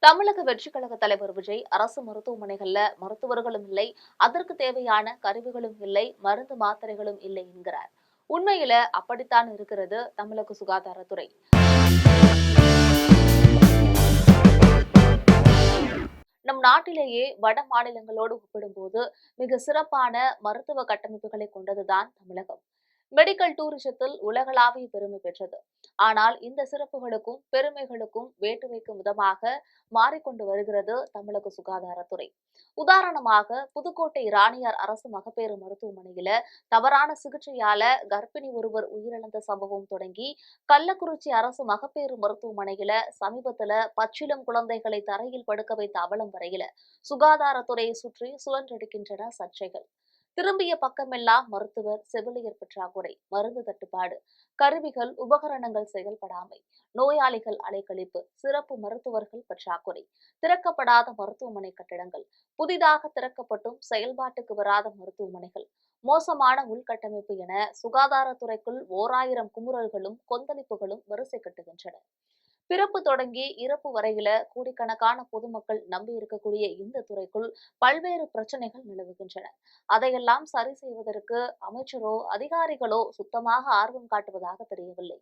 தமிழக வெற்றிக் கழக தலைவர் விஜய் அரசு மருத்துவமனைகள்ல மருத்துவர்களும் இல்லை, அதற்கு தேவையான கருவிகளும் இல்லை, மருந்து மாத்திரைகளும் இல்லை என்கிறார். உண்மையில அப்படித்தான் இருக்கிறது தமிழக சுகாதாரத்துறை. நம் நாட்டிலேயே வட மாநிலங்களோடு ஒப்பிடும்போது மிக சிறப்பான மருத்துவ கட்டமைப்புகளை கொண்டதுதான் தமிழகம். மெடிக்கல் டூரிசத்தில் உலகளாவிய பெருமை பெற்றது. ஆனால் இந்த சிறப்புகளுக்கும் பெருமைகளுக்கும் வேட்டு வைக்கும் விதமாக மாறிக்கொண்டு வருகிறது தமிழக சுகாதாரத்துறை. உதாரணமாக புதுக்கோட்டை ராணியார் அரசு மகப்பேறு மருத்துவமனையில தவறான சிகிச்சையால கர்ப்பிணி ஒருவர் உயிரிழந்த சம்பவம் தொடங்கி, கள்ளக்குறிச்சி அரசு மகப்பேறு மருத்துவமனையில சமீபத்துல பச்சிளம் குழந்தைகளை தரையில் படுக்க வைத்த அவலம் வரையில சுகாதாரத்துறையை சுற்றி சுழன்றடிக்கின்றன சர்ச்சைகள். திரும்பிய பக்கமெல்லாம் மருத்துவர், செவிலியர் பற்றாக்குறை, மருந்து தட்டுப்பாடு, கருவிகள் உபகரணங்கள் செயல்படாமை, நோயாளிகள் அலைக்கழிப்பு, சிறப்பு மருத்துவர்கள் பற்றாக்குறை, திறக்கப்படாத மருத்துவமனை கட்டிடங்கள், புதிதாக திறக்கப்பட்டும் செயல்பாட்டுக்கு வராத மருத்துவமனைகள், மோசமான உள்கட்டமைப்பு என சுகாதாரத்துறைக்குள் ஓராயிரம் குமுறல்களும் கொந்தளிப்புகளும் வரிசை கட்டுகின்றன. பிறப்பு தொடங்கி இறப்பு வரையில கோடிக்கணக்கான பொதுமக்கள் நம்பி இருக்கக்கூடிய இந்த துறைக்குள் பல்வேறு பிரச்சனைகள் நிலவுகின்றன. அதையெல்லாம் சரி செய்வதற்கு அமைச்சரோ அதிகாரிகளோ சுத்தமாக ஆர்வம் காட்டுவதாக தெரியவில்லை.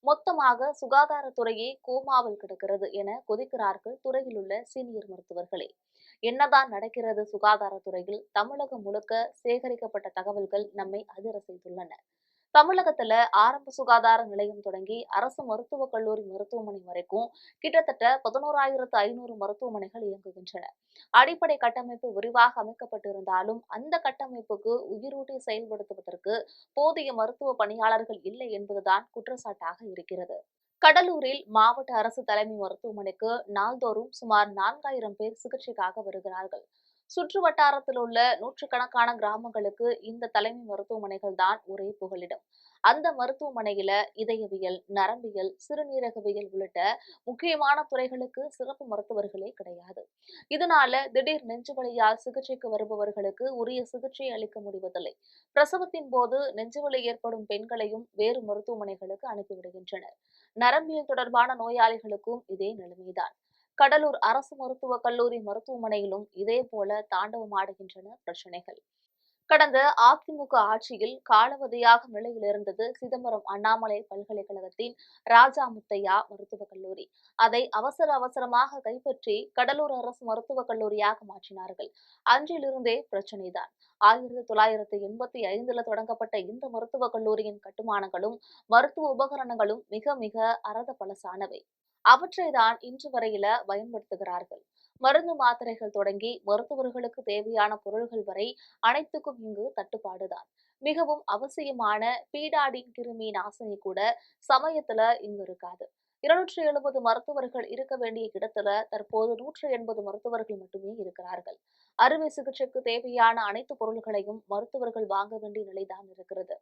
மொத்தமாக சுகாதாரத்துறையே கோமாவில் கிடக்கிறது என கொதிக்கிறார்கள் துறையில் உள்ள சீனியர் மருத்துவர்களே. என்னதான் நடக்கிறது சுகாதாரத்துறையில்? தமிழகம் முழுக்க சேகரிக்கப்பட்ட தகவல்கள் நம்மை அதிர செய்துள்ளன. தமிழகத்துல ஆரம்ப சுகாதார நிலையம் தொடங்கி அரசு மருத்துவக் கல்லூரி மருத்துவமனை வரைக்கும் கிட்டத்தட்ட 11,500 மருத்துவமனைகள் இயங்குகின்றன. அடிப்படை கட்டமைப்பு விரிவாக அமைக்கப்பட்டிருந்தாலும் அந்த கட்டமைப்புக்கு உயிரூட்டி செயல்படுத்துவதற்கு போதிய மருத்துவ பணியாளர்கள் இல்லை என்பதுதான் குற்றச்சாட்டாக இருக்கிறது. கடலூரில் மாவட்ட அரசு தலைமை மருத்துவமனைக்கு நாள்தோறும் சுமார் 4,000 பேர் சிகிச்சைக்காக வருகிறார்கள். சுற்று வட்டாரத்தில் உள்ள நூற்றுக்கணக்கான கிராமங்களுக்கு இந்த தலைமை மருத்துவமனைகள் தான் ஒரே புகலிடம். அந்த மருத்துவமனையில இதயவியல், நரம்பியல், சிறுநீரகவியல் உள்ளிட்ட முக்கியமான துறைகளுக்கு சிறப்பு மருத்துவர்களே கிடையாது. இதனால திடீர் நெஞ்சுவலியால் சிகிச்சைக்கு வருபவர்களுக்கு உரிய சிகிச்சை அளிக்க முடிவதில்லை. பிரசவத்தின் போது நெஞ்சுவலி ஏற்படும் பெண்களையும் வேறு மருத்துவமனைகளுக்கு அனுப்பிவிடுகின்றனர். நரம்பியல் தொடர்பான நோயாளிகளுக்கும் இதே நிலைமைதான். கடலூர் அரசு மருத்துவக் கல்லூரி மருத்துவமனையிலும் இதேபோல தாண்டவமாடுகின்றன பிரச்சினைகள். கடந்த அதிமுக ஆட்சியில் காலாவதியாக நிலையில் இருந்தது சிதம்பரம் அண்ணாமலை பல்கலைக்கழகத்தின் ராஜா முத்தையா மருத்துவக் கல்லூரி. அதை அவசரமாக கைப்பற்றி கடலூர் அரசு மருத்துவக் கல்லூரியாக மாற்றினார்கள். அன்றிலிருந்தே பிரச்சினைதான். 1985 தொடங்கப்பட்ட இந்த மருத்துவக் கல்லூரியின் கட்டுமானங்களும் மருத்துவ உபகரணங்களும் மிக மிக அரத பழசானவை. அவற்றைதான் இன்று வரையில பயன்படுத்துகிறார்கள். மருந்து மாத்திரைகள் தொடங்கி மருத்துவர்களுக்கு தேவையான பொருள்கள் வரை அனைத்துக்கும் இங்கு தட்டுப்பாடுதான். மிகவும் அவசியமான பீடாடின் கிருமி நாசினி கூட சமயத்துல இங்கு இருக்காது. 270 மருத்துவர்கள் இருக்க வேண்டிய இடத்துல தற்போது 180 மருத்துவர்கள் மட்டுமே இருக்கிறார்கள். அறுவை சிகிச்சைக்கு தேவையான அனைத்து பொருள்களையும் மருத்துவர்கள் வாங்க வேண்டிய நிலைதான் இருக்கிறது.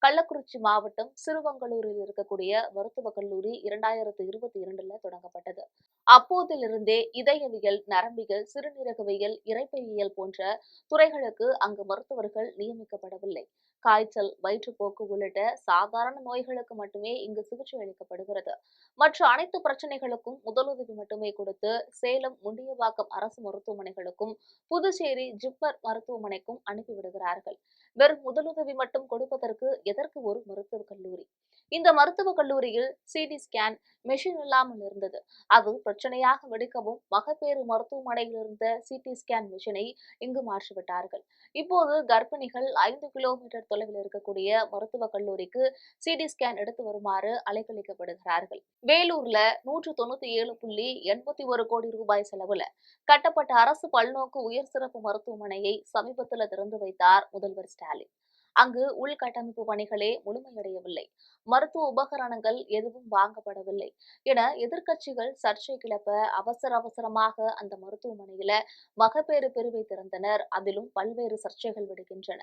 கள்ளக்குறிச்சி மாவட்டம் சிறுவங்களூரில் இருக்கக்கூடிய மருத்துவக் கல்லூரி 2022 தொடங்கப்பட்டது. அப்போதிலிருந்தே இதயவியல், நரம்பியல், சிறுநீரகவியல், இரைப்பையியல் போன்ற துறைகளுக்கு அங்கு மருத்துவர்கள் நியமிக்கப்படவில்லை. காய்ச்சல், வயிற்றுப்போக்கு உள்ளிட்ட சாதாரண நோய்களுக்கு மட்டுமே இங்கு சிகிச்சை அளிக்கப்படுகிறது. மற்ற அனைத்து பிரச்சனைகளுக்கும் முதலுதவி மட்டுமே கொடுத்து சேலம் முண்டியவாக்கம் அரசு மருத்துவமனைகளுக்கும் புதுச்சேரி ஜிப்மர் மருத்துவமனைக்கும் அனுப்பிவிடுகிறார்கள். வெறும் முதலுதவி மட்டும் கொடுப்பதற்கு எதற்கு ஒரு மருத்துவக் கல்லூரி? இந்த மருத்துவக் கல்லூரியில் சிடி ஸ்கேன் மெஷின் இல்லாமல் இருந்தது. அது பிரச்சனையாக வெடிக்கவும் மகப்பேறு மருத்துவமனையில் இருந்த சிடி ஸ்கேன் மெஷினை இங்கு மாற்றிவிட்டார்கள். இப்போது கர்ப்பிணிகள் 5 கிலோமீட்டர் தொலைவில் இருக்கக்கூடிய மருத்துவக் கல்லூரிக்கு சிடி ஸ்கேன் எடுத்து வருமாறு அலைக்கழிக்கப்படுகிறார்கள். வேலூர்ல 197.81 கோடி ரூபாய் செலவுல கட்டப்பட்ட அரசு பல்நோக்கு உயர் சிறப்பு மருத்துவமனையை சமீபத்தில் திறந்து வைத்தார் முதல்வர் ஸ்டாலின். அங்கு உள்கட்டமைப்பு பணிகளே முழுமையடையவில்லை, மருத்துவ உபகரணங்கள் எதுவும் வாங்கப்படவில்லை என எதிர்க்கட்சிகள் சர்ச்சை கிளப்ப அவசரமாக அந்த மருத்துவமனையில மகப்பேறு பிரிவை திறந்தனர். அதிலும் பல்வேறு சர்ச்சைகள் விடுகின்றன.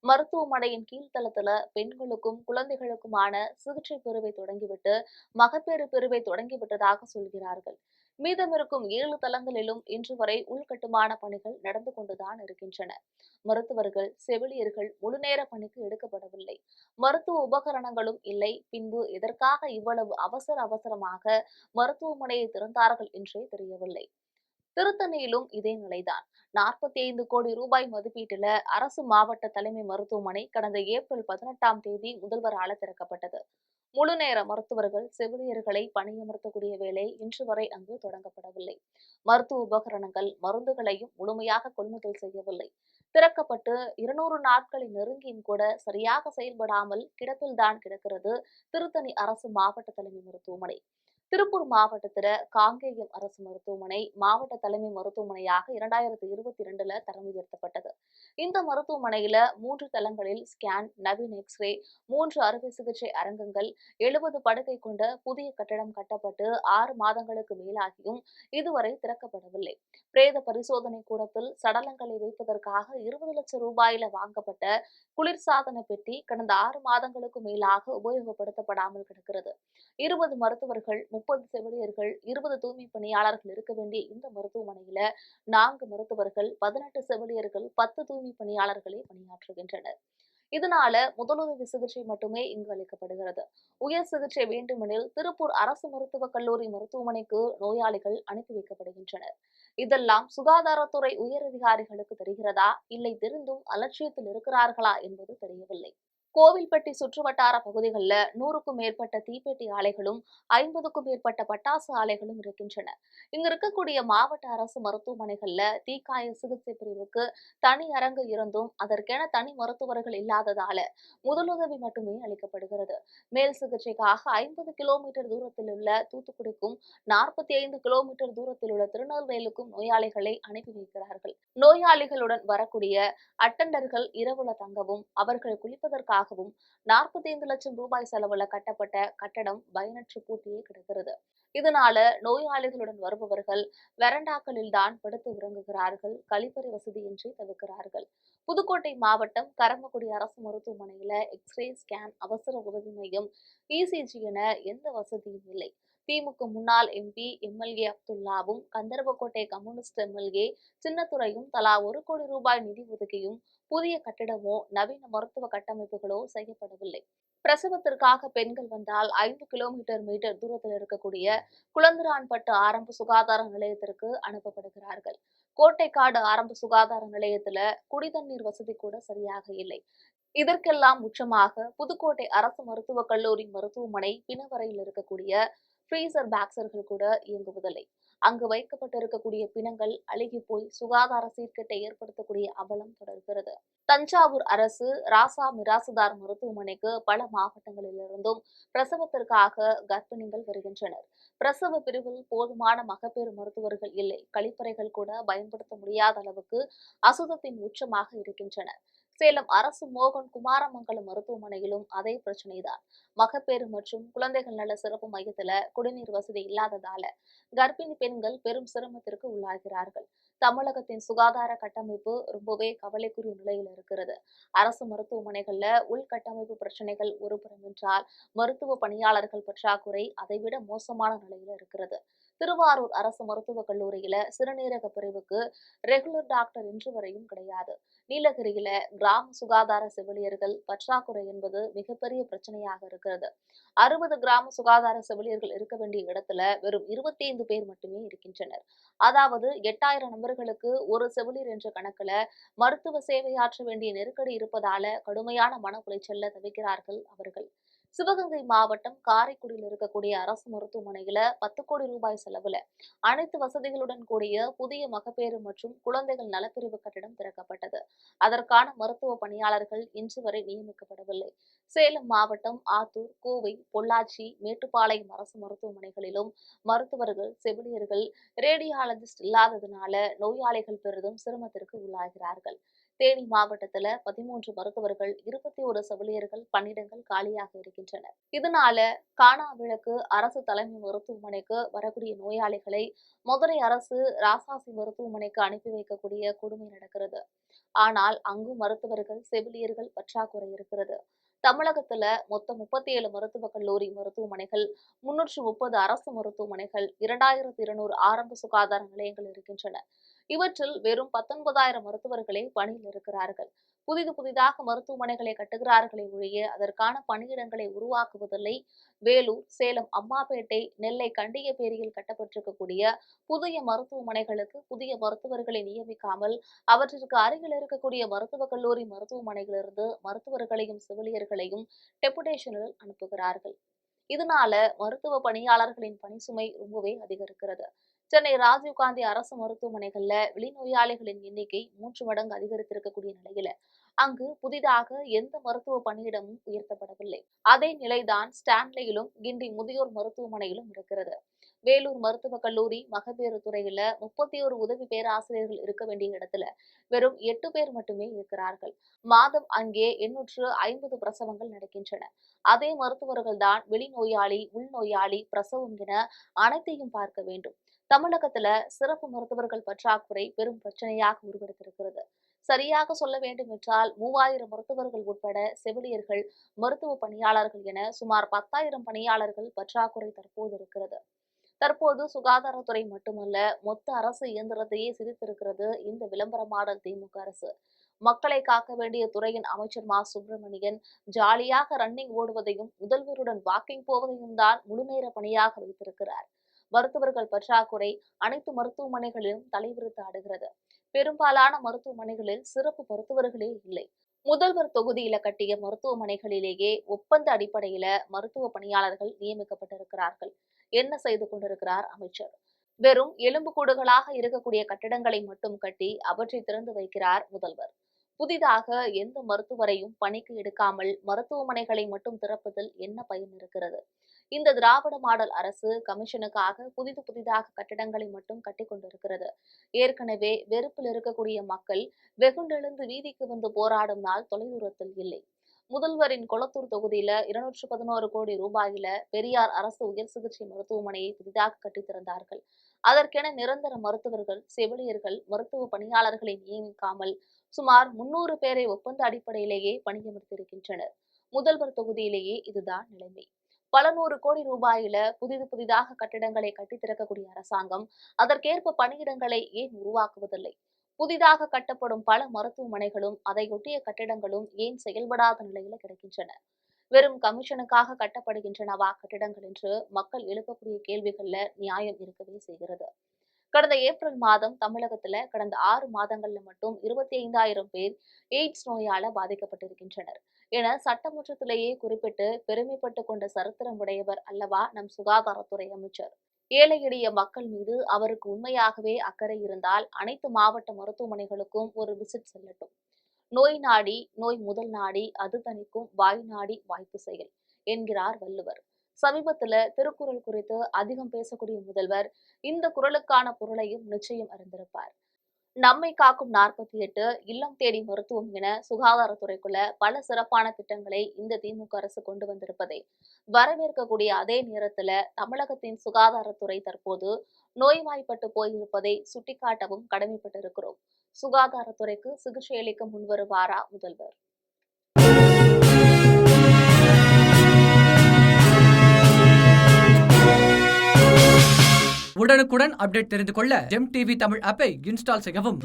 மருத்துவமனையின் கீழ்த்தளத்துல பெண்களுக்கும் குழந்தைகளுக்குமான சிகிச்சை பிரிவை தொடங்கிவிட்டு மகப்பேறு பிரிவை தொடங்கிவிட்டதாக சொல்கிறார்கள். மீதமிருக்கும் 7 தளங்களிலும் இன்று வரை உள்கட்டுமான பணிகள் நடந்து கொண்டுதான் இருக்கின்றன. மருத்துவர்கள், செவிலியர்கள் முழுநேர பணிக்கு எடுக்கப்படவில்லை. மருத்துவ உபகரணங்களும் இல்லை. பின்பு எதற்காக இவ்வளவு அவசரமாக மருத்துவமனையை திறந்தார்கள் என்றே தெரியவில்லை. திருத்தணியிலும் இதே நிலைதான். 45 கோடி ரூபாய் மதிப்பீட்டில அரசு மாவட்ட தலைமை மருத்துவமனை கடந்த ஏப்ரல் 18ஆம் தேதி முதல்வரால திறக்கப்பட்டது. முழுநேர மருத்துவர்கள், செவிலியர்களை பணியமர்த்தக்கூடிய வேலை இன்று வரை அங்கு தொடங்கப்படவில்லை. மருத்துவ உபகரணங்கள், மருந்துகளையும் முழுமையாக கொள்முதல் செய்யவில்லை. திறக்கப்பட்டு 200 நாட்களை நெருங்கியும் கூட சரியாக செயல்படாமல் கிடப்பில்தான் கிடக்கிறது திருத்தணி அரசு மாவட்ட தலைமை மருத்துவமனை. திருப்பூர் மாவட்டத்தில காங்கேயம் அரசு மருத்துவமனை மாவட்ட தலைமை மருத்துவமனையாக 2022ல தரம் உயர்த்தப்பட்டது. இந்த மருத்துவமனையில 3 தளங்களில் ஸ்கேன், நவீன எக்ஸ்ரே, 3 அறுவை சிகிச்சை அரங்கங்கள், 70 படுக்கை கொண்ட புதிய கட்டடம் கட்டப்பட்டு 6 மாதங்களுக்கு மேலாகியும் இதுவரை திறக்கப்படவில்லை. பிரேத பரிசோதனை கூடத்தில் சடலங்களை வைப்பதற்காக 20 லட்சம் ரூபாயில வாங்கப்பட்ட குளிர்சாதன பெட்டி கடந்த 6 மாதங்களுக்கு மேலாக உபயோகப்படுத்தப்படாமல் கிடக்கிறது. 20 மருத்துவர்கள், 30 செவிலியர்கள், 20 தூய்மை பணியாளர்கள் இருக்க வேண்டிய இந்த மருத்துவமனையில 4 மருத்துவர்கள், 18 செவிலியர்கள், 10 தூய்மை பணியாளர்களே பணியாற்றுகின்றனர். இதனால முதலுதவி சிகிச்சை மட்டுமே இங்கு அளிக்கப்படுகிறது. உயர் சிகிச்சை வேண்டுமெனில் திருப்பூர் அரசு மருத்துவக் கல்லூரி மருத்துவமனைக்கு நோயாளிகள் அனுப்பி வைக்கப்படுகின்றனர். இதெல்லாம் சுகாதாரத்துறை உயரதிகாரிகளுக்கு தெரிகிறதா, இல்லை தெரிந்தும் அலட்சியத்தில் இருக்கிறார்களா என்பது தெரியவில்லை. கோவில்பட்டி சுற்றுவட்டார பகுதிகளில் 100க்கும் மேற்பட்ட தீப்பெட்டி ஆலைகளும் 50க்கும் மேற்பட்ட பட்டாசு ஆலைகளும் இருக்கின்றன. இங்க இருக்கக்கூடிய மாவட்ட அரசு மருத்துவமனைகள்ல தீக்காய சிகிச்சை பிரிவுக்கு தனி அரங்கு இருந்தும் அதற்கென தனி மருத்துவர்கள் இல்லாததால முதலுதவி மட்டுமே அளிக்கப்படுகிறது. மேல் சிகிச்சைக்காக 50 கிலோமீட்டர் தூரத்தில் உள்ள தூத்துக்குடிக்கும் 45 கிலோமீட்டர் தூரத்தில் உள்ள திருநெல்வேலிக்கும் நோயாளிகளை அனுப்பி வைக்கிறார்கள். நோயாளிகளுடன் வரக்கூடிய அட்டண்டர்கள் இரவுல தங்கவும் அவர்கள் குளிப்பதற்காகவும் 45 லட்சம் ரூபாய் செலவுல கட்டப்பட்ட கட்டடம் பயனற்று பூட்டியே கிடக்கிறது. இதனால நோயாளிகளுடன் வருபவர்கள் வெரண்டாக்களில் தான் படுத்து உறங்குகிறார்கள். கழிப்பறை வசதியின்றி தவிக்கிறார்கள். புதுக்கோட்டை மாவட்டம் கரம்பக்குடி அரசு மருத்துவமனையில எக்ஸ்ரே, ஸ்கேன், அவசர உதவி மையம், இசிஜி என எந்த வசதியும் இல்லை. திமுக முன்னாள் எம்பி, எம்எல்ஏ அப்துல்லாவும், கந்தர்வக்கோட்டை கம்யூனிஸ்ட் எம்எல்ஏ சின்னத்துரையும் தலா 1 கோடி ரூபாய் நிதி ஒதுக்கியும் புதிய கட்டிடமோ, நவீன மருத்துவ கட்டமைப்புகளோ செய்யப்படவில்லை. பிரசவத்திற்காக பெண்கள் வந்தால் 5 மீட்டர் தூரத்தில் இருக்கக்கூடிய குளந்திரான்பட்டு ஆரம்ப சுகாதார நிலையத்திற்கு அனுப்பப்படுகிறார்கள். கோட்டைக்காடு ஆரம்ப சுகாதார நிலையத்துல குடிதண்ணீர் வசதி கூட சரியாக இல்லை. இதற்கெல்லாம் உச்சமாக புதுக்கோட்டை அரசு மருத்துவக் கல்லூரி மருத்துவமனை பிணவரையில் இருக்கக்கூடிய ஃப்ரீசர் பாக்ஸர்கள் கூட இயங்குவதில்லை. அங்கு வைக்கப்பட்டிருக்கக்கூடிய பிணங்கள் அழுகி போய் சுகாதார சீர்கேட்டை ஏற்படுத்தக்கூடிய அவலம் தொடர்கிறது. தஞ்சாவூர் அரசு ராசா மிராசுதார் மருத்துவமனைக்கு பல மாவட்டங்களிலிருந்தும் பிரசவத்திற்காக கர்ப்பிணிகள் வருகின்றனர். பிரசவ பிரிவில் போதுமான மகப்பேறு மருத்துவர்கள் இல்லை. கழிப்பறைகள் கூட பயன்படுத்த முடியாத அளவுக்கு அசுத்தத்தின் உச்சமாக இருக்கின்றன. சேலம் அரசு மோகன் குமாரமங்கலம் மருத்துவமனையிலும் அதே பிரச்சனைதான். மகப்பேறு மற்றும் குழந்தைகள் நல சிறப்பு மையத்துல குடிநீர் வசதி இல்லாததால கர்ப்பிணி பெண்கள் பெரும் சிரமத்திற்கு உள்ளாகிறார்கள். தமிழகத்தின் சுகாதார கட்டமைப்பு ரொம்பவே கவலைக்குரிய நிலையில் இருக்கிறது. அரசு மருத்துவமனைகள்ல உள்கட்டமைப்பு பிரச்சனைகள் ஒருபுறம் என்றால் மருத்துவ பணியாளர்கள் பற்றாக்குறை அதைவிட மோசமான நிலையில இருக்கிறது. திருவாரூர் அரசு மருத்துவக் கல்லூரியில சிறுநீரக பிரிவுக்கு ரெகுலர் டாக்டர் இன்று வரையும் கிடையாது. நீலகிரியில கிராம சுகாதார செவிலியர்கள் பற்றாக்குறை என்பது மிகப்பெரிய பிரச்சனையாக இருக்கிறது. 60 கிராம சுகாதார செவிலியர்கள் இருக்க வேண்டிய இடத்துல வெறும் 25 பேர் மட்டுமே இருக்கின்றனர். அதாவது 8000 நபர்களுக்கு ஒரு செவிலியர் என்ற கணக்குல மருத்துவ சேவையாற்ற வேண்டிய நெருக்கடி இருப்பதால கடுமையான மன உளைச்சல்ல தவிக்கிறார்கள் அவர்கள். சிவகங்கை மாவட்டம் காரைக்குடியில் இருக்கக்கூடிய அரசு மருத்துவமனையில 10 கோடி ரூபாய் செலவுல அனைத்து வசதிகளுடன் கூடிய புதிய மகப்பேறு மற்றும் குழந்தைகள் நலப்பிரிவு கட்டிடம் திறக்கப்பட்டது. அதற்கான மருத்துவ பணியாளர்கள் இன்று வரை நியமிக்கப்படவில்லை. சேலம் மாவட்டம் ஆத்தூர், கோவை, பொள்ளாச்சி, மேட்டுப்பாளையம் அரசு மருத்துவமனைகளிலும் மருத்துவர்கள், செவிலியர்கள், ரேடியாலஜிஸ்ட் இல்லாததனால நோயாளிகள் பெரிதும் சிரமத்திற்கு உள்ளாகிறார்கள். தேனி மாவட்டத்துல 13 மருத்துவர்கள், 21 செவிலியர்கள் பணியிடங்கள் காலியாக இருக்கின்றன. இதனால காணாவிளக்கு அரசு தலைமை மருத்துவமனைக்கு வரக்கூடிய நோயாளிகளை மதுரை அரசு ராசாசி மருத்துவமனைக்கு அனுப்பி வைக்கக்கூடிய கொடுமை நடக்கிறது. ஆனால் அங்கும் மருத்துவர்கள், செவிலியர்கள் பற்றாக்குறை இருக்கிறது. தமிழகத்துல மொத்தம் 37 மருத்துவக் கல்லூரி மருத்துவமனைகள், 330 அரசு மருத்துவமனைகள், 2200 ஆரம்ப சுகாதார நிலையங்கள் இருக்கின்றன. இவற்றில் வெறும் 19,000 மருத்துவர்களே பணியில் இருக்கிறார்கள். புதிதாக மருத்துவமனைகளை கட்டுகிறார்களே ஒழிய அதற்கான பணியிடங்களை உருவாக்குவதில்லை. வேலூர், சேலம், அம்மாப்பேட்டை, நெல்லை, கண்டியப்பேரியில் கட்டப்பட்டிருக்கக்கூடிய புதிய மருத்துவமனைகளுக்கு புதிய மருத்துவர்களை நியமிக்காமல் அவற்றிற்கு அருகில் இருக்கக்கூடிய மருத்துவக் கல்லூரி மருத்துவமனைகளிலிருந்து மருத்துவர்களையும் செவிலியர்களையும் டெபுடேஷனில் அனுப்புகிறார்கள். இதனால மருத்துவ பணியாளர்களின் பணிசுமை ரொம்பவே அதிகரிக்கிறது. சென்னை ராஜீவ்காந்தி அரசு மருத்துவமனைகள்ல வெளிநோயாளிகளின் எண்ணிக்கை 3 மடங்கு அதிகரித்திருக்கக்கூடிய நிலையில அங்கு புதிதாக எந்த மருத்துவ பணியிடமும் உயர்த்தப்படவில்லை. அதே நிலைதான் ஸ்டான்லியிலும் கிண்டி முதியோர் மருத்துவமனையிலும் இருக்கிறது. வேலூர் மருத்துவக் கல்லூரி மகப்பேறு துறையில 31 உதவி பேராசிரியர்கள் இருக்க வேண்டிய இடத்துல வெறும் 8 பேர் மட்டுமே இருக்கிறார்கள். மாதம் அங்கே 850 பிரசவங்கள் நடக்கின்றன. அதே மருத்துவர்கள் தான் வெளிநோயாளி, உள்நோயாளி, பிரசவம் என அனைத்தையும் பார்க்க வேண்டும். தமிழகத்துல சிறப்பு மருத்துவர்கள் பற்றாக்குறை பெரும் பிரச்சனையாக உருவெடுத்திருக்கிறது. சரியாக சொல்ல வேண்டும் என்றால் 3000 மருத்துவர்கள் உட்பட செவிலியர்கள், மருத்துவ பணியாளர்கள் என சுமார் 10,000 பணியாளர்கள் பற்றாக்குறை தற்போது இருக்கிறது. தற்போது சுகாதாரத்துறை மட்டுமல்ல, மொத்த அரசு இயந்திரத்தையே சிதைத்திருக்கிறது இந்த விளம்பரமாடல் திமுக அரசு. மக்களை காக்க வேண்டிய துறையின் அமைச்சர் மா சுப்பிரமணியன் ஜாலியாக ரன்னிங் ஓடுவதையும் முதல்வருடன் வாக்கிங் போவதையும் தான் முழுநேர பணியாக வைத்திருக்கிறார். மருத்துவர்கள் பற்றாக்குறை அனைத்து மருத்துவமனைகளிலும் தலைவிரித்து ஆடுகிறது. பெரும்பாலான மருத்துவமனைகளில் சிறப்பு மருத்துவர்களே இல்லை. முதல்வர் தொகுதியில கட்டிய மருத்துவமனைகளிலேயே ஒப்பந்த அடிப்படையில மருத்துவ பணியாளர்கள் நியமிக்கப்பட்டிருக்கிறார்கள். என்ன செய்து கொண்டிருக்கிறார் அமைச்சர்? வெறும் எலும்புக்கூடுகளாக இருக்கக்கூடிய கட்டிடங்களை மட்டும் கட்டி அவற்றை திறந்து வைக்கிறார் முதல்வர். புதிதாக எந்த மருத்துவரையும் பணிக்கு எடுக்காமல் மருத்துவமனைகளை மட்டும் திறப்பதில் என்ன பயன் இருக்கிறது? இந்த திராவிட மாடல் அரசு கமிஷனுக்காக புதிதாக கட்டிடங்களை மட்டும் கட்டிக் கொண்டிருக்கிறது. ஏற்கனவே வெறுப்பில் இருக்கக்கூடிய மக்கள் வெகுண்டெழுந்து வீதிக்கு வந்து போராடும் நாள் தொலைதூரத்தில் இல்லை. முதல்வரின் கொளத்தூர் தொகுதியில 211 கோடி ரூபாயில பெரியார் அரசு உயர் சிகிச்சை மருத்துவமனையை புதிதாக கட்டித் திறந்தார்கள். அதற்கென நிரந்தர மருத்துவர்கள், செவிலியர்கள், மருத்துவ பணியாளர்களை நியமிக்காமல் சுமார் 300 பேரை ஒப்பந்த அடிப்படையிலேயே பணியமர்த்தியிருக்கின்றனர். முதல்வர் தொகுதியிலேயே இதுதான் நிலைமை. பல 100 கோடி ரூபாயில புதிதாக கட்டிடங்களை கட்டித் திறக்கக்கூடிய அரசாங்கம் அதற்கேற்ப பணியிடங்களை ஏன் உருவாக்குவதில்லை? புதிதாக கட்டப்படும் பல மருத்துவமனைகளும் அதையொட்டிய கட்டிடங்களும் ஏன் செயல்படாத நிலையில கிடைக்கின்றன? வெறும் கமிஷனுக்காக கட்டப்படுகின்றனவா கட்டிடங்கள் என்று மக்கள் எழுப்பக்கூடிய கேள்விகள்ல நியாயம் இருக்கவே செய்கிறது. கடந்த ஏப்ரல் மாதம் தமிழகத்துல கடந்த 6 மாதங்கள்ல மட்டும் 25,000 பேர் எய்ட்ஸ் நோயால பாதிக்கப்பட்டிருக்கின்றனர் என சட்டமன்றத்திலேயே குறிப்பிட்டு பெருமைப்பட்டுக் கொண்ட சரித்திரம் உடையவர் அல்லவா நம் சுகாதாரத்துறை அமைச்சர். ஏழை எளிய மக்கள் மீது அவருக்கு உண்மையாகவே அக்கறை இருந்தால் அனைத்து மாவட்ட மருத்துவமனைகளுக்கும் ஒரு விசிட் செல்லட்டும். நோய் நாடி நோய் முதல் நாடி அது தணிக்கும் வாய் நாடி வாய்ப்பு செயல் என்கிறார் வள்ளுவர். சமீபத்துல திருக்குறள் குறித்து அதிகம் பேசக்கூடிய முதல்வர் இந்த குறளுக்கான பொருளையும் நிச்சயம் அறிந்திருப்பார். நம்மை காக்கும் 48 இல்லம் தேடி மருத்துவம் என சுகாதாரத்துறைக்குள்ள பல சிறப்பான திட்டங்களை இந்த திமுக அரசு கொண்டு வந்திருப்பதை வரவேற்கக்கூடிய அதே நேரத்துல தமிழகத்தின் சுகாதாரத்துறை தற்போது நோய்வாய்ப்பட்டு போயிருப்பதை சுட்டிக்காட்டவும் கடமைப்பட்டிருக்கிறோம். சுகாதாரத்துறைக்கு சிகிச்சை அளிக்க முன்வருவாரா முதல்வர்? உடனுக்குடன் அப்டேட் தெரிந்து கொள்ள ஜெம் டிவி தமிழ் ஆப்பை இன்ஸ்டால் செய்யவும்.